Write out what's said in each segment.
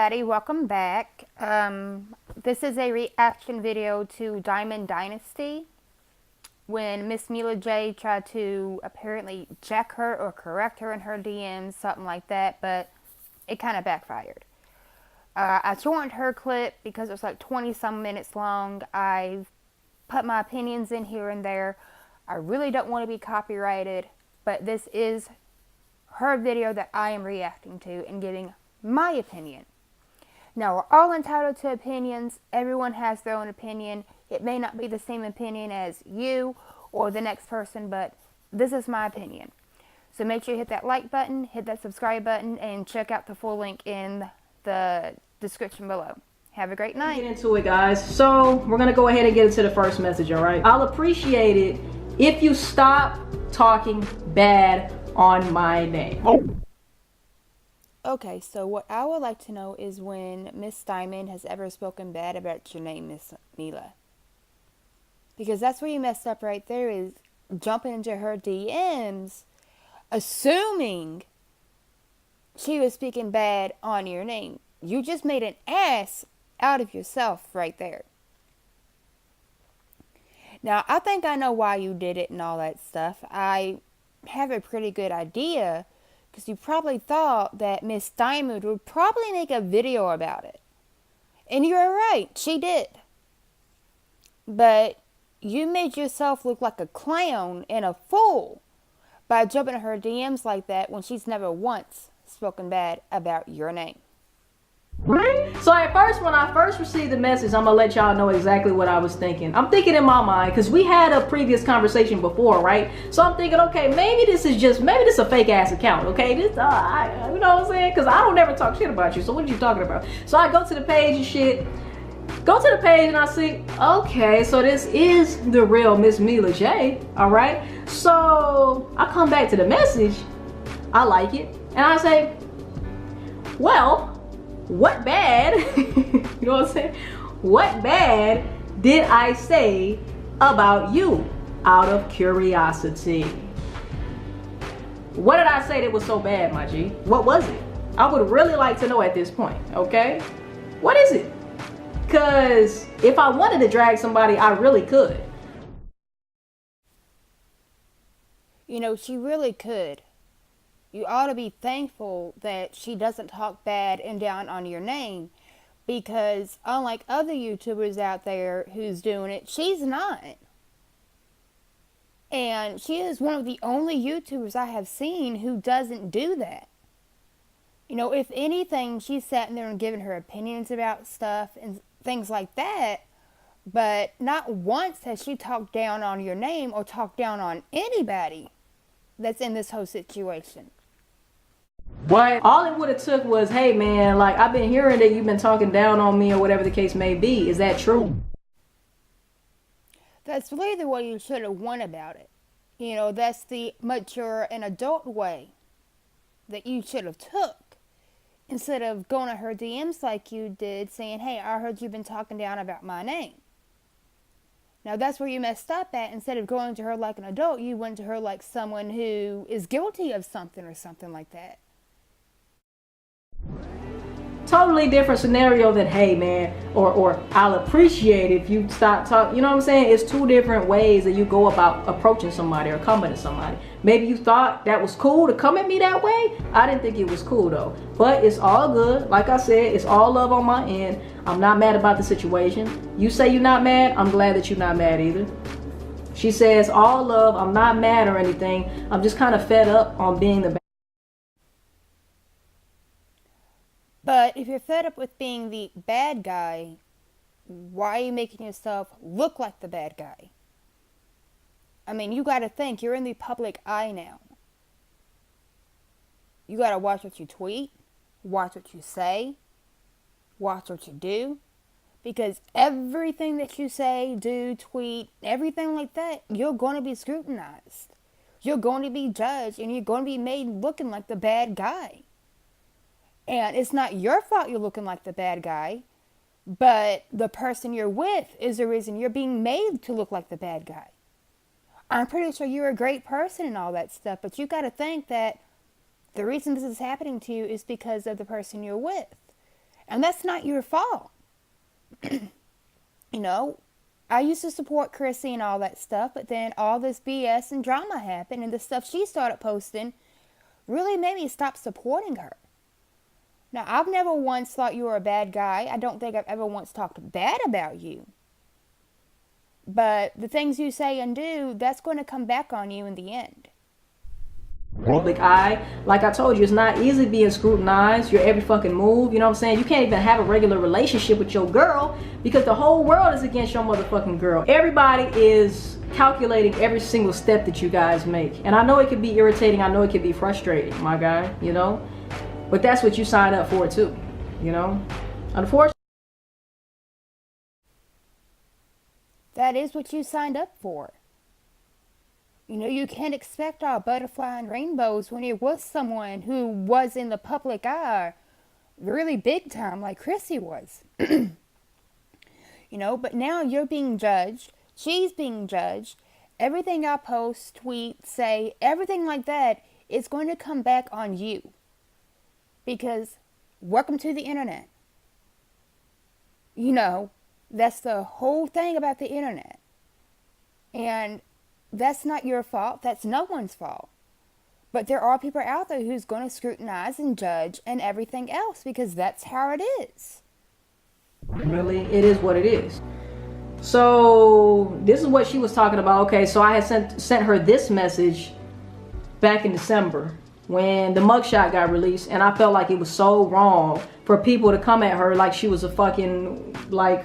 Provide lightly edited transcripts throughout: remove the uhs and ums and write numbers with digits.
everybody, welcome back. This is a reaction video to Diamond Dynasty when Miss Mila J tried to apparently jack her or correct her in her DMs, something like that, but it kind of backfired. I joined her clip because it was like 20 some minutes long. I put my opinions in here and there. I really don't want to be copyrighted, but this is her video that I am reacting to and giving my opinion. Now, we're all entitled to opinions. Everyone has their own opinion. It may not be the same opinion as you or the next person, but this is my opinion. So make sure you hit that like button, hit that subscribe button, and check out the full link in the description below. Have a great night. Get into it, guys. So we're gonna go ahead and get into the first message, all right? I'll appreciate it if you stop talking bad on my name. Okay, so what I would like to know is when Miss Diamond has ever spoken bad about your name, Miss Mila. Because that's where you messed up right there, is jumping into her DMs, assuming she was speaking bad on your name. You just made an ass out of yourself right there. Now, I think I know why you did it and all that stuff. I have a pretty good idea, because you probably thought that Miss Diamond would probably make a video about it. And you're right, she did. But you made yourself look like a clown and a fool by jumping in her DMs like that when she's never once spoken bad about your name. So at first, when I first received the message, I'm gonna let y'all know exactly what I was thinking. I'm thinking in my mind, because we had a previous conversation before, right? So I'm thinking, okay, maybe this is a fake ass account, okay? This, you know what I'm saying? Because I don't ever talk shit about you, so what are you talking about? So I go to the page and shit, and I see, okay, so this is the real Miss Mila J, all right? So I come back to the message, I like it, and I say, well, what bad, you know what I'm saying? What bad did I say about you out of curiosity? What did I say that was so bad, my G? What was it? I would really like to know at this point, okay? What is it? Because if I wanted to drag somebody, I really could. You know, she really could. You ought to be thankful that she doesn't talk bad and down on your name, because unlike other YouTubers out there who's doing it, she's not. And she is one of the only YouTubers I have seen who doesn't do that. You know, if anything, she's sitting there and giving her opinions about stuff and things like that, but not once has she talked down on your name or talked down on anybody that's in this whole situation. What? All it would have took was, hey man, like, I've been hearing that you've been talking down on me or whatever the case may be. Is that true? That's really the way you should have went about it. You know, that's the mature and adult way that you should have took. Instead of going to her DMs like you did, saying, hey, I heard you've been talking down about my name. Now, that's where you messed up at. Instead of going to her like an adult, you went to her like someone who is guilty of something or something like that. Totally different scenario than, hey man, or I'll appreciate if you stop talking. You know what I'm saying? It's two different ways that you go about approaching somebody or coming to somebody. Maybe you thought that was cool to come at me that way. I didn't think it was cool though. But it's all good. Like I said, it's all love on my end. I'm not mad about the situation. You say you're not mad, I'm glad that you're not mad either. She says all love, I'm not mad or anything. I'm just kind of fed up on being the bad. But if you're fed up with being the bad guy, why are you making yourself look like the bad guy? I mean, you got to think, you're in the public eye now. You got to watch what you tweet, watch what you say, watch what you do. Because everything that you say, do, tweet, everything like that, you're going to be scrutinized. You're going to be judged, and you're going to be made looking like the bad guy. And it's not your fault you're looking like the bad guy, but the person you're with is the reason you're being made to look like the bad guy. I'm pretty sure you're a great person and all that stuff, but you got to think that the reason this is happening to you is because of the person you're with. And that's not your fault. You know, I used to support Chrissy and all that stuff, but then all this BS and drama happened, and the stuff she started posting really made me stop supporting her. Now, I've never once thought you were a bad guy. I don't think I've ever once talked bad about you. But the things you say and do, that's going to come back on you in the end. Public eye, like I told you, it's not easy being scrutinized. Your every fucking move, you know what I'm saying? You can't even have a regular relationship with your girl because the whole world is against your motherfucking girl. Everybody is calculating every single step that you guys make. And I know it can be irritating. I know it can be frustrating, my guy, you know? But that's what you signed up for too, you know? Unfortunately. That is what you signed up for. You know, you can't expect all butterfly and rainbows when you're with someone who was in the public eye really big time like Chrissy was. You know, but now you're being judged. She's being judged. Everything I post, tweet, say, everything like that is going to come back on you. Because welcome to the internet. You know, that's the whole thing about the internet. And that's not your fault. That's no one's fault. But there are people out there who's going to scrutinize and judge and everything else because that's how it is. Really, it is what it is. So this is what she was talking about. Okay, so I had sent her this message back in December when the mugshot got released, and I felt like it was so wrong for people to come at her like she was a fucking like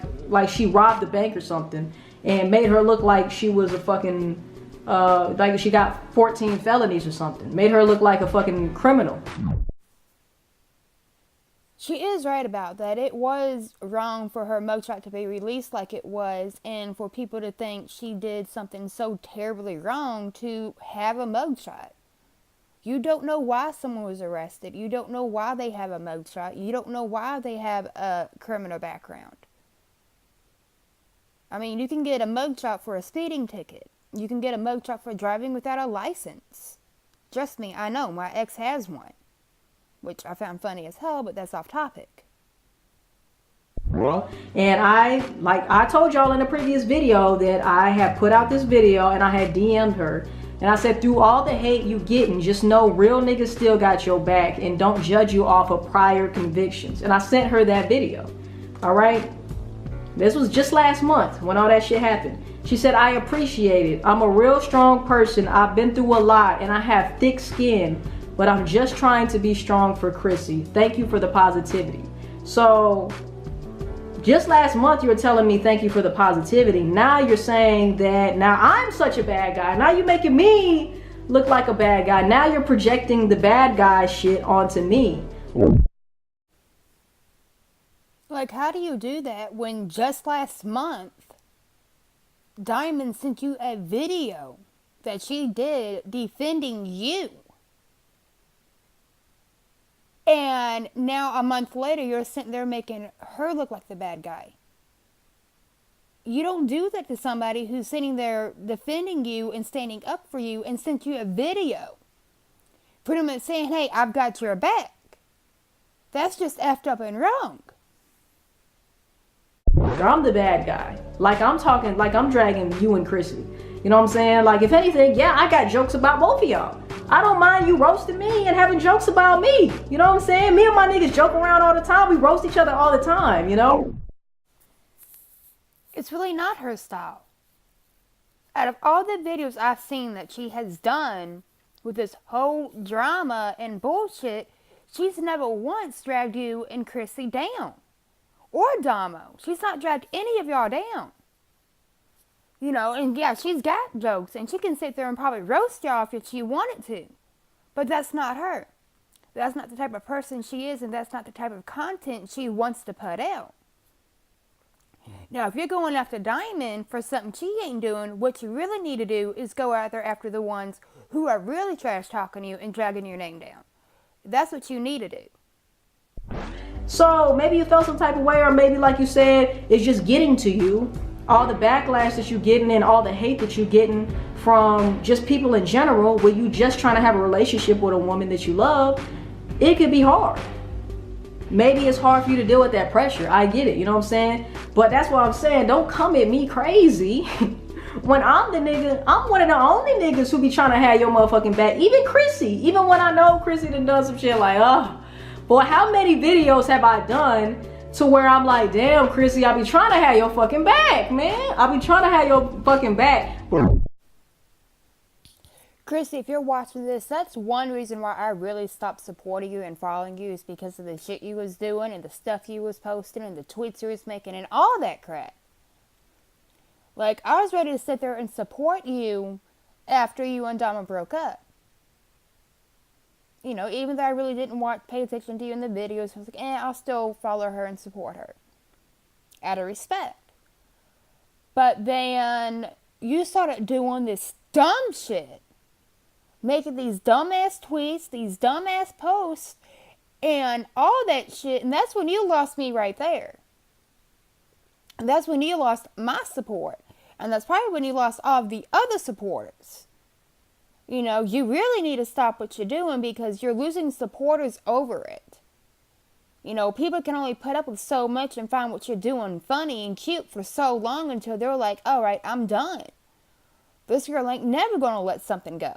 she robbed the bank or something, and made her look like she was a fucking like she got 14 felonies or something. Made her look like a fucking criminal. She is right about that. It was wrong for her mugshot to be released like it was, and for people to think she did something so terribly wrong to have a mugshot. You don't know why someone was arrested. You don't know why they have a mugshot. You don't know why they have a criminal background. I mean, you can get a mugshot for a speeding ticket. You can get a mugshot for driving without a license. Trust me, I know. My ex has one. Which I found funny as hell, but that's off topic. And I told y'all in the previous video that I had put out this video and I had DM'd her. And I said, through all the hate you getting, just know real niggas still got your back and don't judge you off of prior convictions. And I sent her that video. All right? This was just last month when all that shit happened. She said, I appreciate it. I'm a real strong person. I've been through a lot and I have thick skin, but I'm just trying to be strong for Chrissy. Thank you for the positivity. So just last month you were telling me thank you for the positivity. Now you're saying that now I'm such a bad guy. Now you're making me look like a bad guy. Now you're projecting the bad guy shit onto me. Like, how do you do that when just last month Diamond sent you a video that she did defending you? And now a month later, you're sitting there making her look like the bad guy. You don't do that to somebody who's sitting there defending you and standing up for you and sent you a video. Pretty much saying, hey, I've got your back. That's just effed up and wrong. I'm the bad guy. Like I'm talking, like I'm dragging you and Chrissy. You know what I'm saying? Like if anything, yeah, I got jokes about both of y'all. I don't mind you roasting me and having jokes about me. You know what I'm saying? Me and my niggas joke around all the time. We roast each other all the time, you know? It's really not her style. Out of all the videos I've seen that she has done with this whole drama and bullshit, she's never once dragged you and Chrissy down. Or Damo. She's not dragged any of y'all down. You know, and yeah, she's got jokes, and she can sit there and probably roast y'all if she wanted to. But that's not her. That's not the type of person she is, and that's not the type of content she wants to put out. Now, if you're going after Diamond for something she ain't doing, what you really need to do is go out there after the ones who are really trash talking you and dragging your name down. That's what you need to do. So maybe you felt some type of way, or maybe like you said, it's just getting to you. All the backlash that you're getting and all the hate that you're getting from just people in general, where you just trying to have a relationship with a woman that you love, it could be hard. maybe it's hard for you to deal with that pressure. I get it, you know what I'm saying? But that's why I'm saying, don't come at me crazy when I'm the nigga. I'm one of the only niggas who be trying to have your motherfucking back. Even Chrissy, even when I know Chrissy done done some shit like, boy, how many videos have I done to where I'm like, damn, Chrissy, I be trying to have your fucking back, man. I be trying to have your fucking back. Chrissy, if you're watching this, that's one reason why I really stopped supporting you and following you, is because of the shit you was doing and the stuff you was posting and the tweets you was making and all that crap. Like, I was ready to sit there and support you after you and Dama broke up. You know, even though I really didn't pay attention to you in the videos, I was like, I'll still follow her and support her. Out of respect. But then you started doing this dumb shit. Making these dumbass tweets, these dumbass posts, and all that shit. And that's when you lost me right there. And that's when you lost my support. And that's probably when you lost all of the other supporters. You know, you really need to stop what you're doing because you're losing supporters over it. You know, people can only put up with so much and find what you're doing funny and cute for so long until they're like, all right, I'm done. This girl ain't never going to let something go.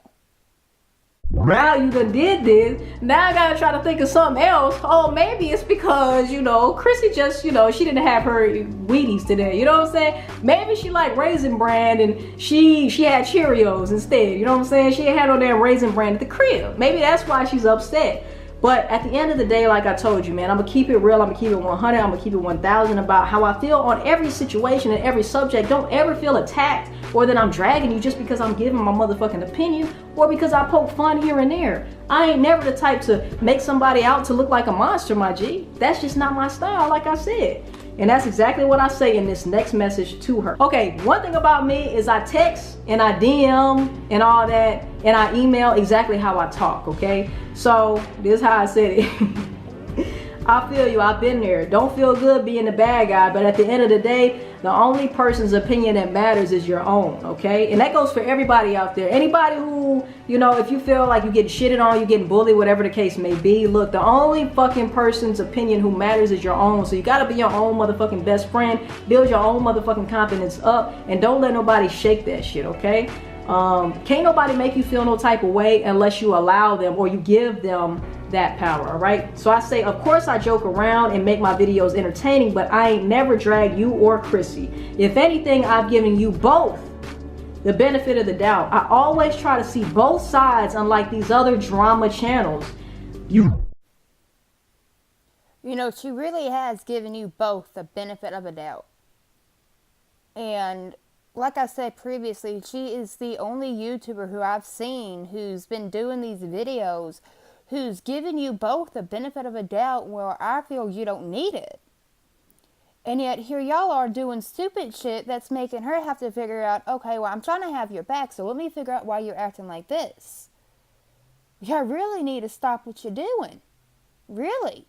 Now you done did this. Now I gotta try to think of something else. Oh, maybe it's because, you know, Chrissy just, you know, she didn't have her Wheaties today. You know what I'm saying? Maybe she liked Raisin Bran and she had Cheerios instead. You know what I'm saying? She ain't had no damn Raisin Bran at the crib. Maybe that's why she's upset. But at the end of the day, like I told you, man, I'm gonna keep it real. I'm gonna keep it 100. I'm gonna keep it 1,000 about how I feel on every situation and every subject. Don't ever feel attacked or that I'm dragging you just because I'm giving my motherfucking opinion or because I poke fun here and there. I ain't never the type to make somebody out to look like a monster, my G. That's just not my style, like I said. And that's exactly what I say in this next message to her. Okay, one thing about me is I text and I DM and all that, and I email exactly how I talk, okay? So, this is how I said it. I feel you, I've been there. Don't feel good being the bad guy, but at the end of the day, the only person's opinion that matters is your own, okay? And that goes for everybody out there. Anybody who, you know, if you feel like you're getting shitted on, you're getting bullied, whatever the case may be, look, the only fucking person's opinion who matters is your own. So you gotta be your own motherfucking best friend, build your own motherfucking confidence up, and don't let nobody shake that shit, okay? Can't nobody make you feel no type of way unless you allow them or you give them that power, all right? So I say, of course I joke around and make my videos entertaining, but I ain't never drag you or Chrissy. If anything, I've given you both the benefit of the doubt. I always try to see both sides, unlike these other drama channels. You know, she really has given you both the benefit of a doubt. And like I said previously, she is the only YouTuber who I've seen who's been doing these videos who's given you both the benefit of a doubt where I feel you don't need it. And yet here y'all are doing stupid shit that's making her have to figure out, okay, well, I'm trying to have your back, so let me figure out why you're acting like this. You really need to stop what you're doing. Really.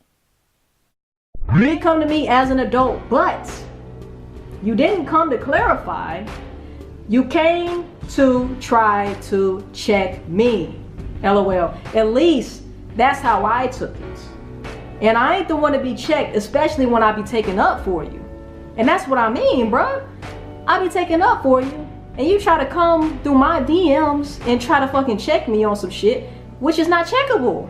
You did come to me as an adult, but you didn't come to clarify. You came to try to check me. LOL. At least that's how I took it. And I ain't the one to be checked, especially when I be taking up for you. And that's what I mean, bruh. I be taking up for you. And you try to come through my DMs and try to fucking check me on some shit, which is not checkable.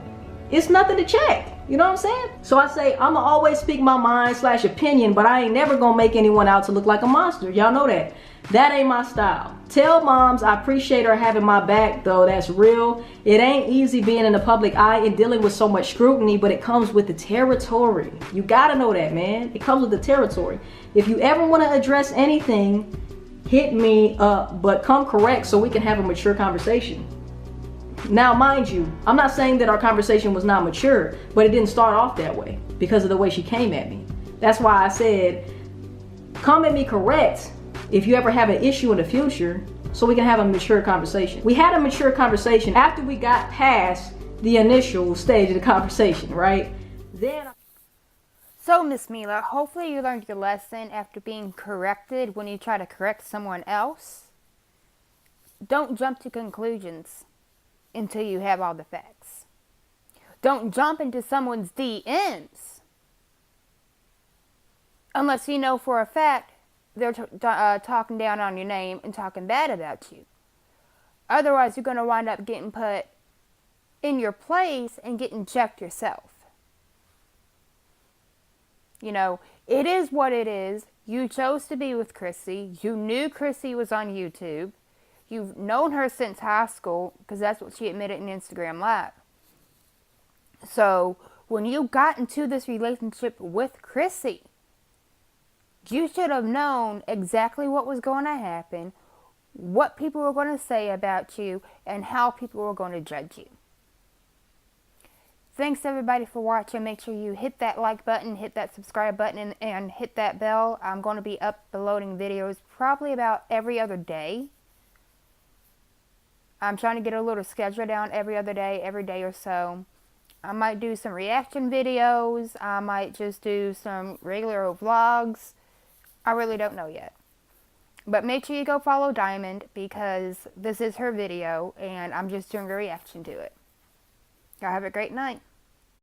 It's nothing to check. You know what I'm saying? So I say, I'ma always speak my mind / opinion, but I ain't never gonna make anyone out to look like a monster. Y'all know that. That ain't my style. Tell moms I appreciate her having my back, though. That's real. It ain't easy being in the public eye and dealing with so much scrutiny, but it comes with the territory. You gotta know that, man. It comes with the territory. If you ever want to address anything, hit me up, but come correct so we can have a mature conversation. Now, mind you, I'm not saying that our conversation was not mature, but it didn't start off that way because of the way she came at me. That's why I said, come at me correct if you ever have an issue in the future so we can have a mature conversation. We had a mature conversation after we got past the initial stage of the conversation, right? So, Miss Mila, hopefully you learned your lesson after being corrected when you try to correct someone else. Don't jump to conclusions until you have all the facts. Don't jump into someone's DMs Unless you know for a fact they're talking down on your name and talking bad about you. Otherwise, you're going to wind up getting put in your place and getting checked yourself. You know, it is what it is. You chose to be with Chrissy. You knew Chrissy was on YouTube. You've known her since high school, because that's what she admitted in Instagram Live. So, when you got into this relationship with Chrissy, you should have known exactly what was going to happen, what people were going to say about you, and how people were going to judge you. Thanks everybody for watching. Make sure you hit that like button, hit that subscribe button, and hit that bell. I'm going to be uploading videos probably about every other day. I'm trying to get a little schedule down every other day, every day or so. I might do some reaction videos. I might just do some regular vlogs. I really don't know yet. But make sure you go follow Diamond, because this is her video and I'm just doing a reaction to it. Y'all have a great night.